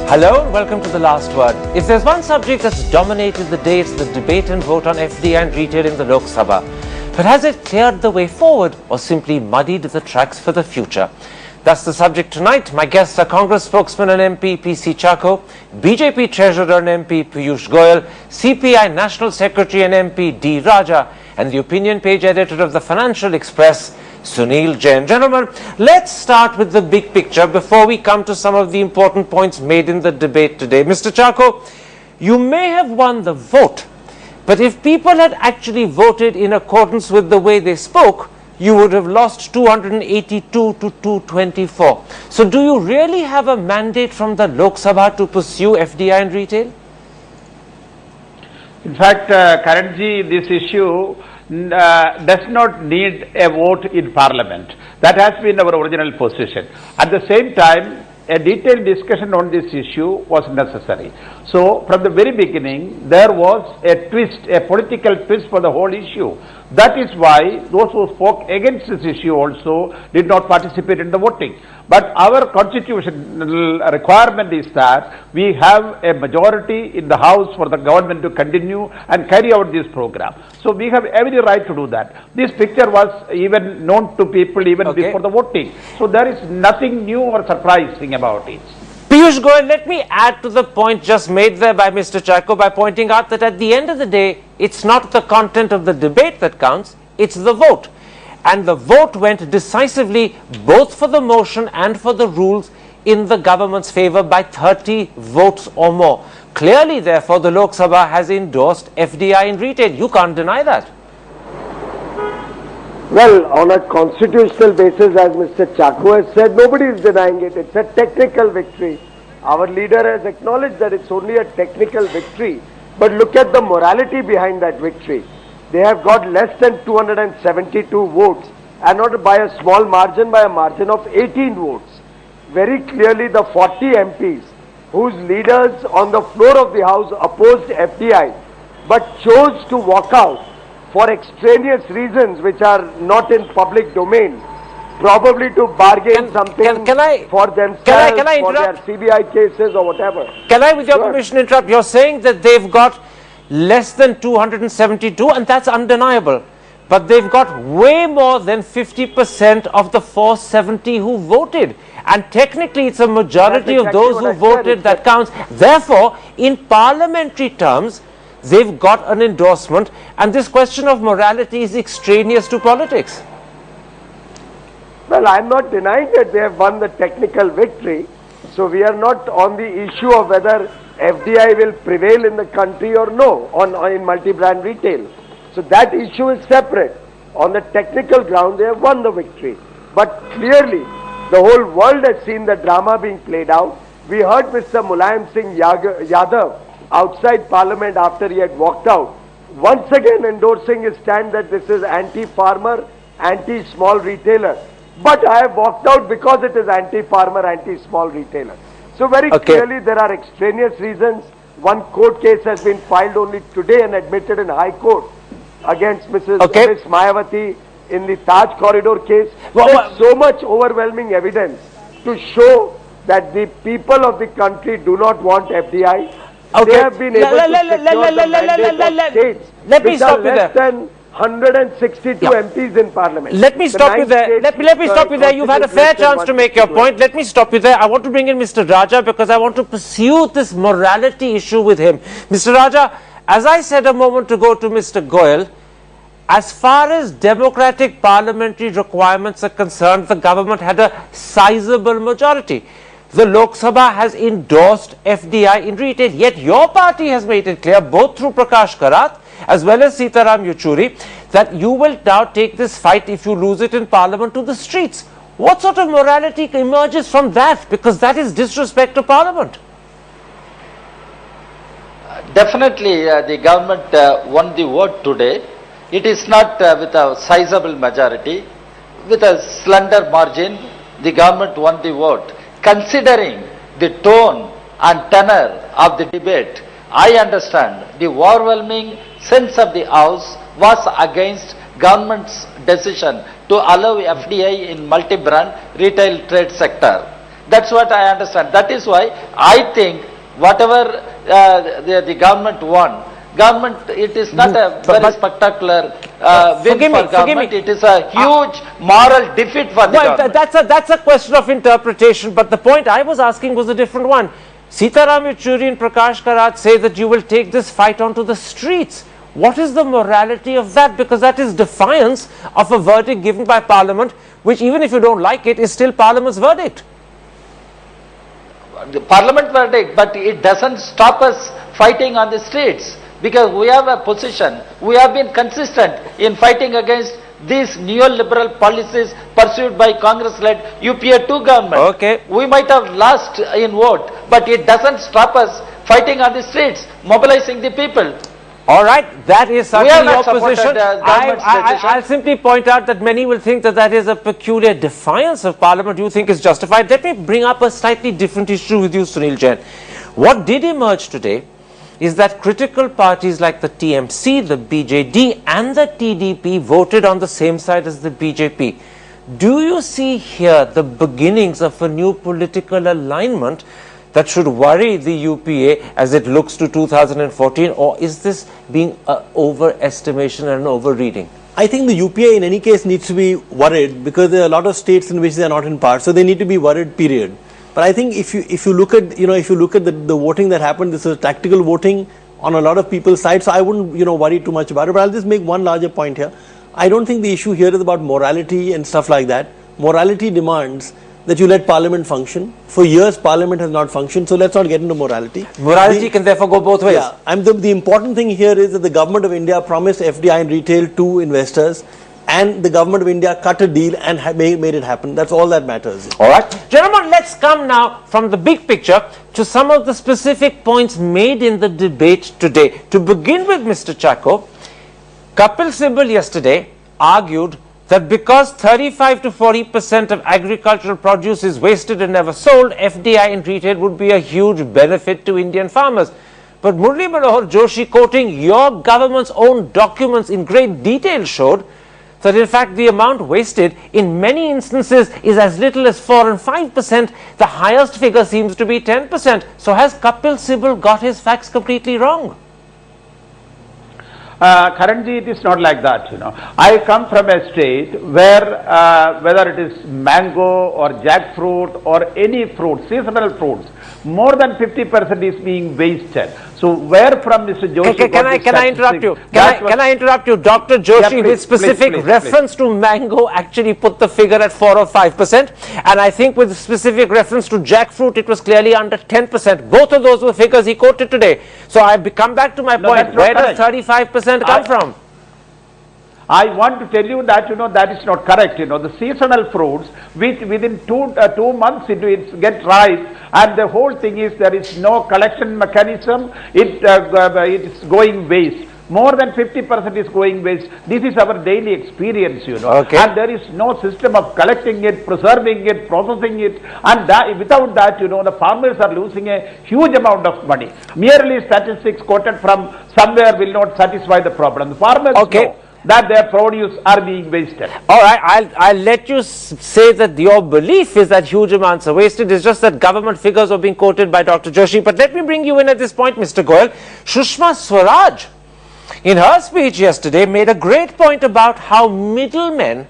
Hello and welcome to The Last Word. If there's one subject that's dominated the day, it's the debate and vote on FDI and retail in the Lok Sabha. But has it cleared the way forward or simply muddied the tracks for the future? That's the subject tonight. My guests are Congress spokesman and MP PC Chacko, BJP Treasurer and MP Piyush Goyal, CPI National Secretary and MP D. Raja, and the opinion page editor of the Financial Express, Sunil Jain. Gentlemen, let's start with the big picture before we come to some of the important points made in the debate today. Mr. Chacko, you may have won the vote, but if people had actually voted in accordance with the way they spoke, you would have lost 282 to 224. So do you really have a mandate from the Lok Sabha to pursue FDI and retail? In fact, currently this issue does not need a vote in Parliament. That has been our original position. At the same time, a detailed discussion on this issue was necessary. So, from the very beginning, there was a twist, a political twist for the whole issue. That is why those who spoke against this issue also did not participate in the voting. But our constitutional requirement is that we have a majority in the House for the government to continue and carry out this program. So we have every right to do that. This picture was even known to people even before the voting. So there is nothing new or surprising about it. Piyush Goyal, let me add to the point just made there by Mr. Chacko by pointing out that at the end of the day, it's not the content of the debate that counts, it's the vote. And the vote went decisively both for the motion and for the rules in the government's favor by 30 votes or more. Clearly, therefore, the Lok Sabha has endorsed FDI in retail. You can't deny that. Well, on a constitutional basis, as Mr. Chacko has said, nobody is denying it. It's a technical victory. Our leader has acknowledged that it's only a technical victory. But look at the morality behind that victory. They have got less than 272 votes, and not by a small margin, by a margin of 18 votes. Very clearly, the 40 MPs whose leaders on the floor of the House opposed FDI, but chose to walk out for extraneous reasons which are not in public domain, probably to bargain something for themselves, for their CBI cases or whatever. Can I, with your permission, interrupt? You're saying that they've got less than 272, and that's undeniable. But they've got way more than 50% of the 470 who voted. And technically, it's a majority of those who voted that counts. Therefore, in parliamentary terms, they've got an endorsement, and this question of morality is extraneous to politics. Well, I'm not denying that they have won the technical victory. So we are not on the issue of whether FDI will prevail in the country or no in multi-brand retail. So that issue is separate. On the technical ground, they have won the victory. But clearly, the whole world has seen the drama being played out. We heard Mr. Mulayam Singh Yadav outside Parliament after he had walked out, once again endorsing his stand that this is anti-farmer, anti-small retailer. But I have walked out because it is anti-farmer, anti-small retailer. So very clearly there are extraneous reasons. One court case has been filed only today and admitted in High Court against Mrs. Mayawati in the Taj Corridor case. There's so much overwhelming evidence to show that the people of the country do not want FDI. They have been able to secure the mandate of states which are less than 162 MPs in Parliament. Let me stop you there. Let me stop you there. You've had a fair chance to make your point. Let me stop you there. I want to bring in Mr. Raja because I want to pursue this morality issue with him. Mr. Raja, as I said a moment ago to Mr. Goyal, as far as democratic parliamentary requirements are concerned, the government had a sizable majority. The Lok Sabha has endorsed FDI in retail, yet your party has made it clear, both through Prakash Karat as well as Sitaram Yechury, that you will now take this fight, if you lose it in Parliament, to the streets. What sort of morality emerges from that? Because that is disrespect to Parliament. Definitely, the government won the vote today. It is not with a sizable majority. With a slender margin, the government won the vote. Considering the tone and tenor of the debate, I understand the overwhelming sense of the House was against government's decision to allow FDI in multi-brand retail trade sector. That's what I understand. That is why I think whatever the government won, it is not a very spectacular win for government. It is a huge moral defeat for the government. That's a question of interpretation, but the point I was asking was a different one. Sitaram Yechuri and Prakash Karat say that you will take this fight onto the streets. What is the morality of that? Because that is defiance of a verdict given by Parliament, which even if you don't like it, is still Parliament's verdict. The Parliament verdict, but it doesn't stop us fighting on the streets, because we have a position. We have been consistent in fighting against these neoliberal policies pursued by Congress-led UPA 2 government. Okay. We might have lost in vote, but it doesn't stop us fighting on the streets, mobilizing the people. All right, that is certainly your position. Decision. I'll simply point out that many will think that that is a peculiar defiance of Parliament you think is justified. Let me bring up a slightly different issue with you, Sunil Jain. What did emerge today is that critical parties like the TMC, the BJD and the TDP voted on the same side as the BJP. Do you see here the beginnings of a new political alignment that should worry the UPA as it looks to 2014, or is this being an overestimation and an overreading? I think the UPA in any case needs to be worried, because there are a lot of states in which they are not in part, so they need to be worried, period. But I think if you look at the voting that happened, this is tactical voting on a lot of people's side, so I wouldn't worry too much about it. But I'll just make one larger point here. I don't think the issue here is about morality and stuff like that. Morality demands that you let Parliament function. For years, Parliament has not functioned, so let's not get into morality. Morality can therefore go both ways. Yeah, the important thing here is that the Government of India promised FDI and retail to investors, and the Government of India cut a deal and made it happen. That's all that matters. All right. Gentlemen, let's come now from the big picture to some of the specific points made in the debate today. To begin with, Mr. Chacko, Kapil Sibal yesterday argued that because 35 to 40% of agricultural produce is wasted and never sold, FDI in retail would be a huge benefit to Indian farmers. But Murli Manohar Joshi, quoting your government's own documents in great detail, showed that in fact the amount wasted in many instances is as little as 4 and 5%. The highest figure seems to be 10%. So has Kapil Sibal got his facts completely wrong? Currently, it is not like that, I come from a state where whether it is mango or jackfruit or any fruit, seasonal fruits, more than 50% is being wasted. So where from Mr. Joshi? Can I interrupt you? Can I interrupt you? Dr. Joshi, yeah, with specific reference to mango, actually put the figure at 4 or 5%. And I think with specific reference to jackfruit, it was clearly under 10%. Both of those were figures he quoted today. So I come back to my point. Where does 35% come from? I want to tell you that, that is not correct. The seasonal fruits, which within 2 months it gets ripe, and the whole thing is there is no collection mechanism, it is going waste. More than 50% is going waste. This is our daily experience, Okay. And there is no system of collecting it, preserving it, processing it, and without that, the farmers are losing a huge amount of money. Merely statistics quoted from somewhere will not satisfy the problem. The farmers know that their produce are being wasted. All right, I'll let you say that your belief is that huge amounts are wasted. It's just that government figures are being quoted by Dr. Joshi. But let me bring you in at this point, Mr. Goyal. Sushma Swaraj, in her speech yesterday, made a great point about how middlemen,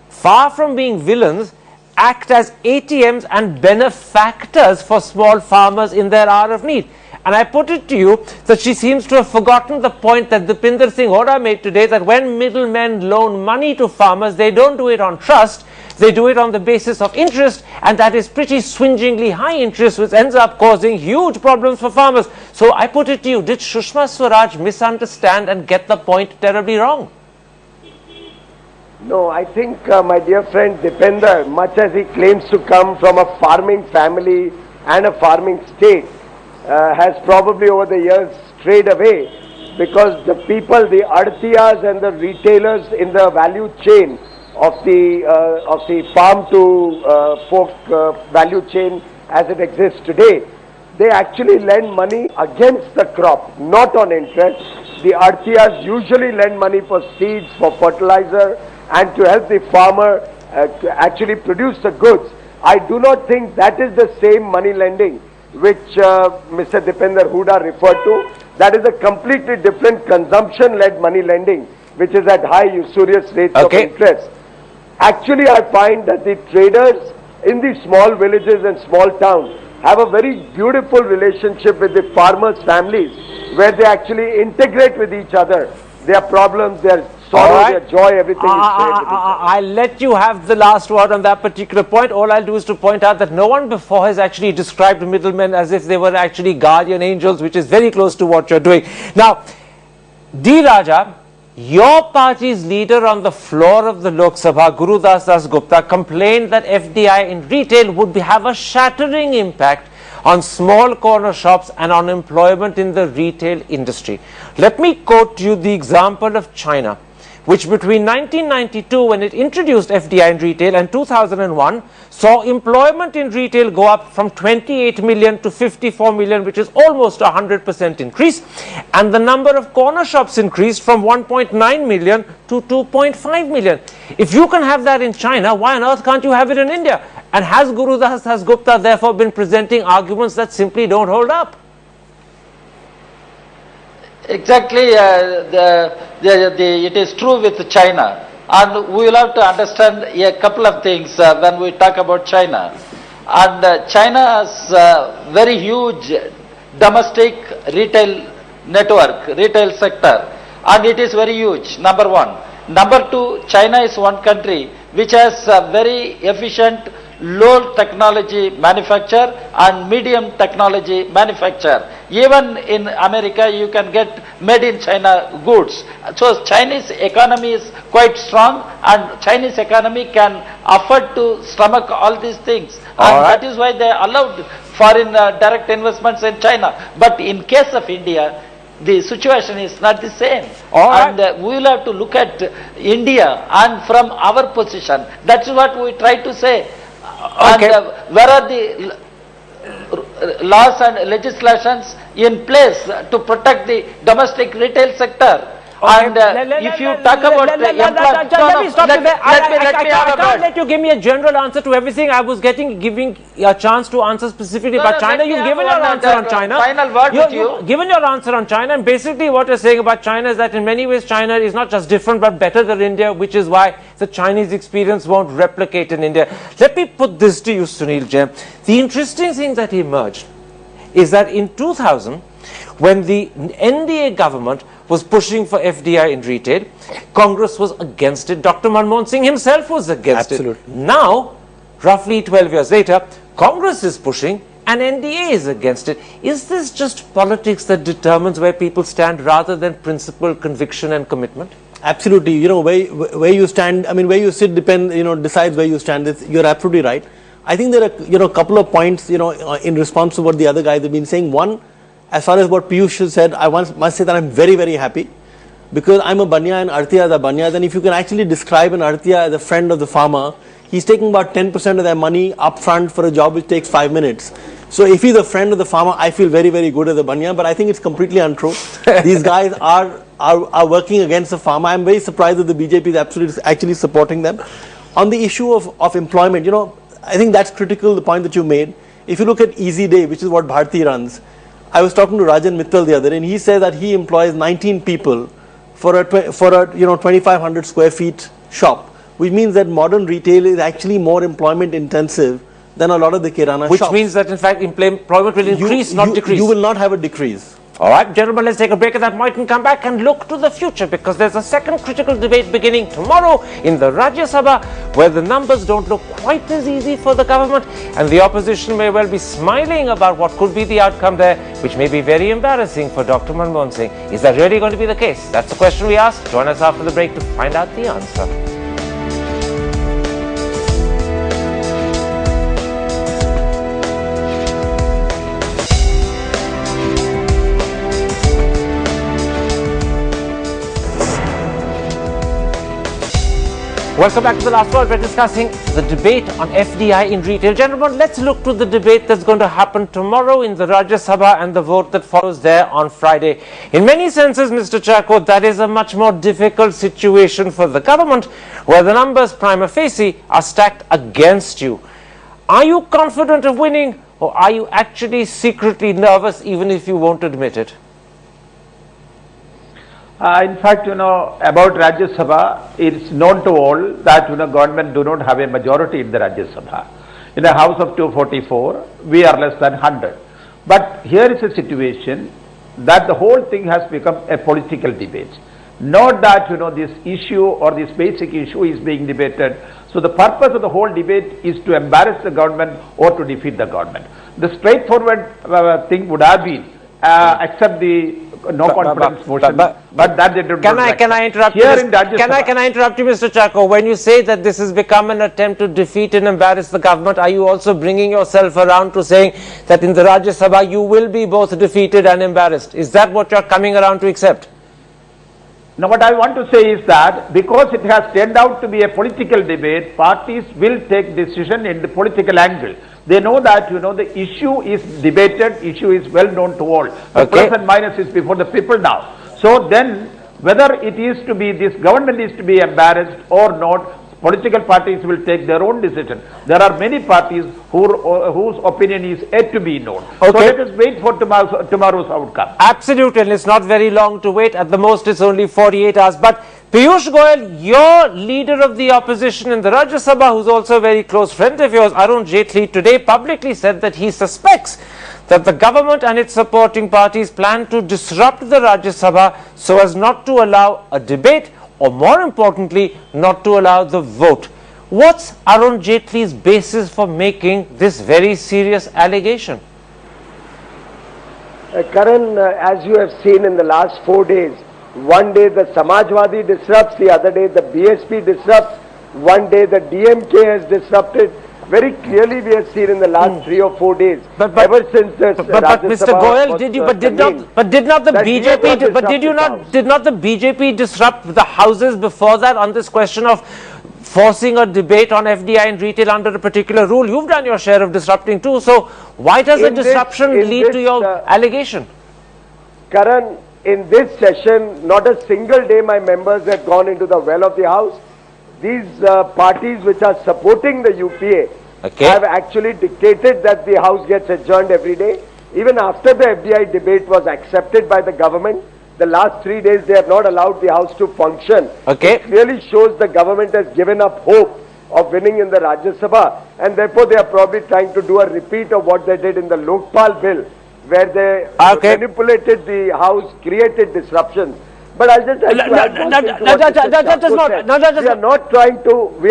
far from being villains, act as ATMs and benefactors for small farmers in their hour of need. And I put it to you that she seems to have forgotten the point that Dipinder Singh Hooda made today, that when middlemen loan money to farmers, they don't do it on trust, they do it on the basis of interest, and that is pretty swingingly high interest, which ends up causing huge problems for farmers. So I put it to you, did Sushma Swaraj misunderstand and get the point terribly wrong? No, I think my dear friend Dipinder, much as he claims to come from a farming family and a farming state, has probably over the years strayed away, because the people, the aditiyas and the retailers in the value chain of the farm to fork value chain as it exists today, they actually lend money against the crop, not on interest. The aditiyas usually lend money for seeds, for fertilizer, and to help the farmer to actually produce the goods. I do not think that is the same money lending which Mr. Dipender Hooda referred to. That is a completely different consumption-led money lending, which is at high usurious rates of interest. Actually, I find that the traders in the small villages and small towns have a very beautiful relationship with the farmers' families, where they actually integrate with each other. Their problems, their sorrow, their joy, everything is shared with each other. I'll let you have the last word on that particular point. All I'll do is to point out that no one before has actually described middlemen as if they were actually guardian angels, which is very close to what you're doing. Now, D. Raja, your party's leader on the floor of the Lok Sabha, Gurudas Das Gupta, complained that FDI in retail would have a shattering impact on small corner shops and on employment in the retail industry. Let me quote you the example of China, which between 1992, when it introduced FDI in retail, and 2001 saw employment in retail go up from 28 million to 54 million, which is almost a 100% increase, and the number of corner shops increased from 1.9 million to 2.5 million. If you can have that in China, why on earth can't you have it in India? And has Gurudas Das Gupta therefore been presenting arguments that simply don't hold up? Exactly, it is true with China, and we will have to understand a couple of things when we talk about China. And China has a very huge domestic retail network, retail sector, and it is very huge, number one. Number two, China is one country which has a very efficient low technology manufacture and medium technology manufacture. Even in America, you can get made in China goods. So Chinese economy is quite strong, and Chinese economy can afford to stomach all these things. And that is why they allowed foreign direct investments in China. But in case of India, the situation is not the same. And we will have to look at India and from our position. That's what we try to say. And where are the laws and legislations in place to protect the domestic retail sector? And if you talk about let me let you give me a general answer to everything. I was giving a chance to answer specifically about China. You've given your answer on China. Final word with you. You've given your answer on China, and basically what you're saying about China is that in many ways China is not just different but better than India, which is why the Chinese experience won't replicate in India. Let me put this to you, Sunil Jain. The interesting thing that emerged is that in 2000, when the NDA government was pushing for FDI in retail, Congress was against it. Dr. Manmohan Singh himself was against it. Now, roughly 12 years later, Congress is pushing and NDA is against it. Is this just politics that determines where people stand rather than principle, conviction and commitment? Absolutely. You know, where you stand, I mean, where you sit decides where you stand. You're absolutely right. I think there are, a couple of points, in response to what the other guys have been saying. One, as far as what Piyush said, I must say that I'm very, very happy because I'm a Banya and Artiya is a Banya. And if you can actually describe an Artiya as a friend of the farmer, he's taking about 10% of their money up front for a job which takes 5 minutes. So if he's a friend of the farmer, I feel very, very good as a Banya, but I think it's completely untrue. These guys are working against the farmer. I'm very surprised that the BJP is actually supporting them. On the issue of employment, I think that's critical, the point that you made. If you look at Easy Day, which is what Bharti runs, I was talking to Rajan Mittal the other day, and he said that he employs 19 people for a 2,500 square feet shop, which means that modern retail is actually more employment intensive than a lot of the Kirana shops. Which means that in fact employment will increase, not decrease. You will not have a decrease. All right, gentlemen, let's take a break at that point and come back and look to the future, because there's a second critical debate beginning tomorrow in the Rajya Sabha, where the numbers don't look quite as easy for the government, and the opposition may well be smiling about what could be the outcome there, which may be very embarrassing for Dr. Manmohan Singh. Is that really going to be the case? That's the question we ask. Join us after the break to find out the answer. Welcome back to The Last Word. We're discussing the debate on FDI in retail. Gentlemen, let's look to the debate that's going to happen tomorrow in the Rajya Sabha and the vote that follows there on Friday. In many senses, Mr. Chakot, that is a much more difficult situation for the government, where the numbers prima facie are stacked against you. Are you confident of winning, or are you actually secretly nervous even if you won't admit it? In fact, about Rajya Sabha, it's known to all that, government do not have a majority in the Rajya Sabha. In the House of 244, we are less than 100. But here is a situation that the whole thing has become a political debate. Not that, this issue or this basic issue is being debated. So the purpose of the whole debate is to embarrass the government or to defeat the government. The straightforward thing would have been accept the no confidence motion, but that they don't. Can I interrupt here you? Can I interrupt you, Mr. Chacko? When you say that this has become an attempt to defeat and embarrass the government, are you also bringing yourself around to saying that in the Rajya Sabha you will be both defeated and embarrassed? Is that what you're coming around to accept? Now what I want to say is that because it has turned out to be a political debate, parties will take decision in the political angle. They know that, the issue is debated, issue is well known to all. The plus and minus is before the people now. So then, whether it is to be, this government is to be embarrassed or not, political parties will take their own decision. There are many parties whose opinion is yet to be known. So let us wait for tomorrow's outcome. Absolutely, and it's not very long to wait. At the most, it's only 48 hours. But Piyush Goyal, your leader of the opposition in the Rajya Sabha, who's also a very close friend of yours, Arun Jaitley, today publicly said that he suspects that the government and its supporting parties plan to disrupt the Rajya Sabha so as not to allow a debate, or more importantly, not to allow the vote. What's Arun Jaitley's basis for making this very serious allegation? Karan, as you have seen in the last 4 days, one day the Samajwadi disrupts, the other day the BSP disrupts, one day the DMK has disrupted. Very clearly we have seen in the last 3 or 4 days, ever since the but Mr. Goyal, did not the BJP disrupt the houses before that on this question of forcing a debate on FDI and retail under a particular rule? You've done your share of disrupting too, so why does the disruption lead to your allegation? Karan, in this session, not a single day my members have gone into the well of the house. These parties which are supporting the UPA have actually dictated that the house gets adjourned every day. Even after the FDI debate was accepted by the government, the last 3 days they have not allowed the house to function. It clearly shows the government has given up hope of winning in the Rajya Sabha, and therefore they are probably trying to do a repeat of what they did in the Lokpal bill, where they manipulated the house, created disruptions. But I'll just we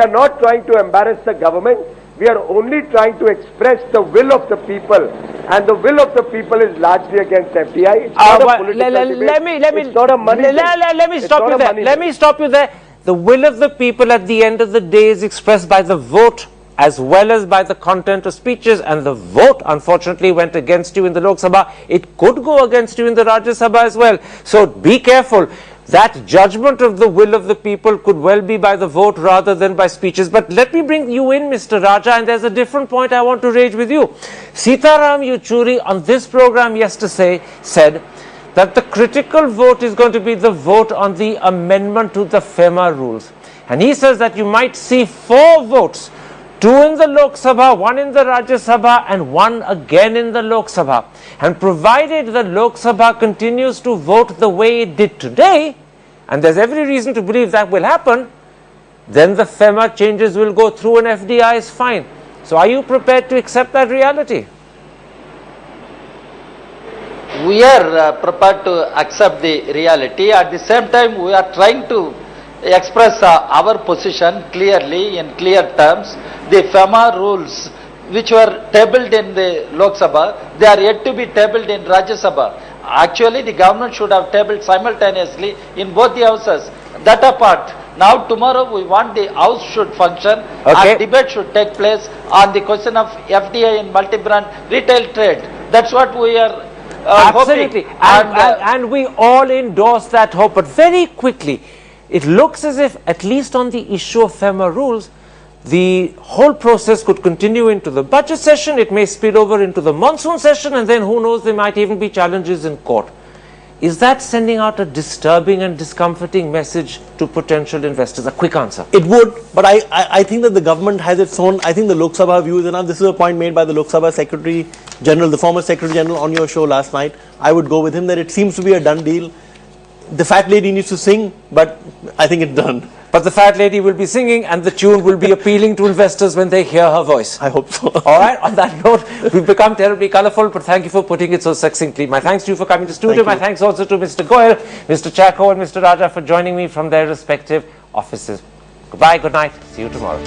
are not trying to embarrass the government. We are only trying to express the will of the people, and the will of the people is largely against FDI. It's not a political debate. It's not a money thing. Let me stop you there. Let me stop you there. The will of the people at the end of the day is expressed by the vote as well as by the content of speeches, and the vote unfortunately went against you in the Lok Sabha. It could go against you in the Rajya Sabha as well. So be careful. That judgment of the will of the people could well be by the vote rather than by speeches. But let me bring you in, Mr. Raja, and there's a different point I want to raise with you. Sitaram Yechuri on this program yesterday said that the critical vote is going to be the vote on the amendment to the FEMA rules. And he says that you might see 4 votes, 2 in the Lok Sabha, 1 in the Rajya Sabha, and 1 again in the Lok Sabha. And provided the Lok Sabha continues to vote the way it did today, and there's every reason to believe that will happen, then the FEMA changes will go through and FDI is fine. So are you prepared to accept that reality? We are prepared to accept the reality. At the same time, we are trying to express our position clearly in clear terms. The FEMA rules which were tabled in the Lok Sabha, they are yet to be tabled in Rajya Sabha. Actually, the government should have tabled simultaneously in both the houses. That apart, now tomorrow we want the house should function and debate should take place on the question of FDI in multi-brand retail trade. That's what we are absolutely hoping. And we all endorse that hope. But very quickly, it looks as if, at least on the issue of FEMA rules, the whole process could continue into the budget session. It may spill over into the monsoon session, and then who knows, there might even be challenges in court. is that sending out a disturbing and discomforting message to potential investors? A quick answer. It would, but I think that the government has its own, I think the Lok Sabha views enough. This is a point made by the Lok Sabha Secretary General, the former Secretary General on your show last night. I would go with him that it seems to be a done deal. The fat lady needs to sing, but I think it's done. But the fat lady will be singing and the tune will be appealing to investors when they hear her voice. I hope so. All right, on that note, we've become terribly colorful, but thank you for putting it so succinctly. My thanks to you for coming to studio. My thanks also to Mr. Goyal, Mr. Chacko and Mr. Raja for joining me from their respective offices. Goodbye, good night, see you tomorrow.